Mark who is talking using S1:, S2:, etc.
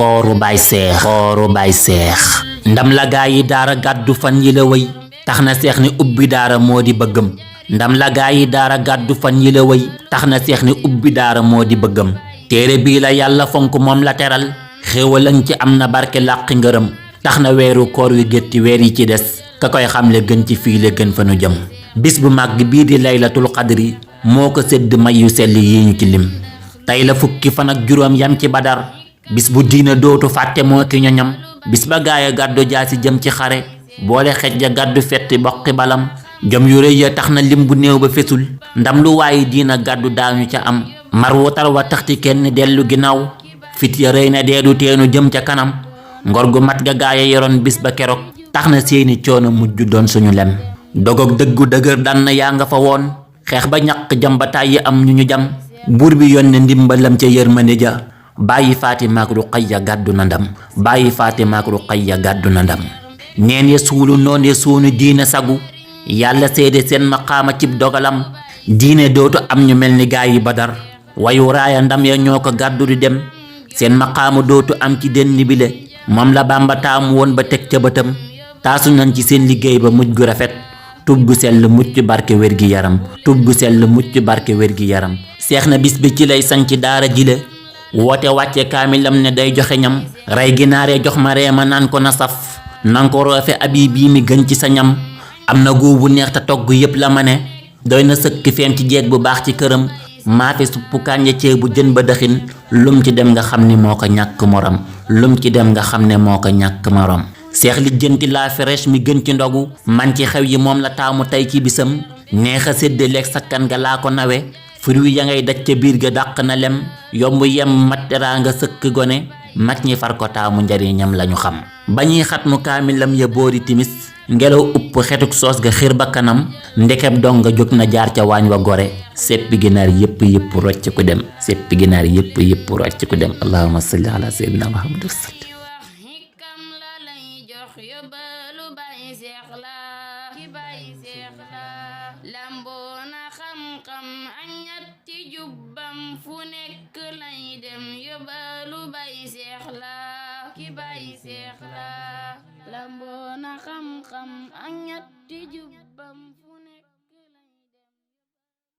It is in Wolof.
S1: kooru bay seex ndam la gaa yi daara gàddu fan yi la wëy tax na seex ni ubbi daara moo di bëggam ndam la gaa yi daara gàddu fan yi la wëy tax na seex ni ubbi daara moo di bëggam téere bii la yàlla fonk moom la teral xéewalan ci am na barke làqi ngërëm tax na weeru koor wi gétti weer yi ci des ka koy xamle gën ci fii la gën fa nu jëm bis bu màgg bii di laylatul qadri moo ko sédd may yu sell yi ñu ci lim tey la fukki fan ak juróom yam ci badar bis bu diina dootu fàtte moo ki ñoñam bis ba gaaya gàddu jaasi jëm ci xare boole xej ja gàddu fetti boqi balam jom yu rëy ya tax na lim bu néew ba fesul ndam lu waaye diina gàddu daañu ca am mar wu tar wa taxti kenn dellu ginnaaw fit ya rëy na deedu teenu jëm ca kanam ngor gu mat ga gaaya yoroon bis ba keroog tax na seeni coono mujj doon suñu lem dogog dëggu dëgër dann yaa nga fa woon xeex ba ñaq jam ba tàyyi am ñu jam buur bi yónne ndimbalam ca yërmande ja bàyyi Fatima ak Ruqayya gàddu na ndam neen ya suulu noon ya suunu diine sagu yàlla seede seen maqaama cib dogalam diine dootu am ñu mel ni gaa yi badar wayu raaya ndam ya ñoo ko gàddu di dem seen maqaama dootu am ci denn bi le moom la Bàmba taamu woon ba teg ca bëtam taasu nañ ci seen liggéey ba mujj gu rafet tub gu sell mucc barke wér gi yaram seex na bis bi ci lay sañ ci daara jile woote wàcce kaamilam ne day joxe ñam rey ginaaree jox ma reema naan ko na saf nan ko roofe abi bii mi gën ci sa ñam am na góobu neex te togg yépp la ma ne doy na sëkk feem ci jeeg bu baax ci këram maafe suppu kànja ceebu jën ba dëxin lum ci dem nga xam ni moo ko ñàkk morom seex li jënti la fresh mi gën ci ndogu man ci xew yi moom la taamu tey ci bisam neex a séddaleeg sakkan nga laa ko nawe fruit ya ngay daj ca biir ga dàq na lem yomb yem matteraa nga sëkk gone mag ñi far ko taamu njariñam lañu xam ba ñuy xatmu kaamilam ya boori timis ngelaw upp xetuk soos ga xir ba kanam ndekeb dong nga jóg na jaar ca waañ wa gore seppi ginaar yépp rocc ku dem allahumma salli ala sayyidina muhammad
S2: lamboona xam-xam ak ñatti jubbam fu nekk lay dem yóbbalu bay seex la ki bay seex la lamboona xam-xam ak ñatti jubbam fu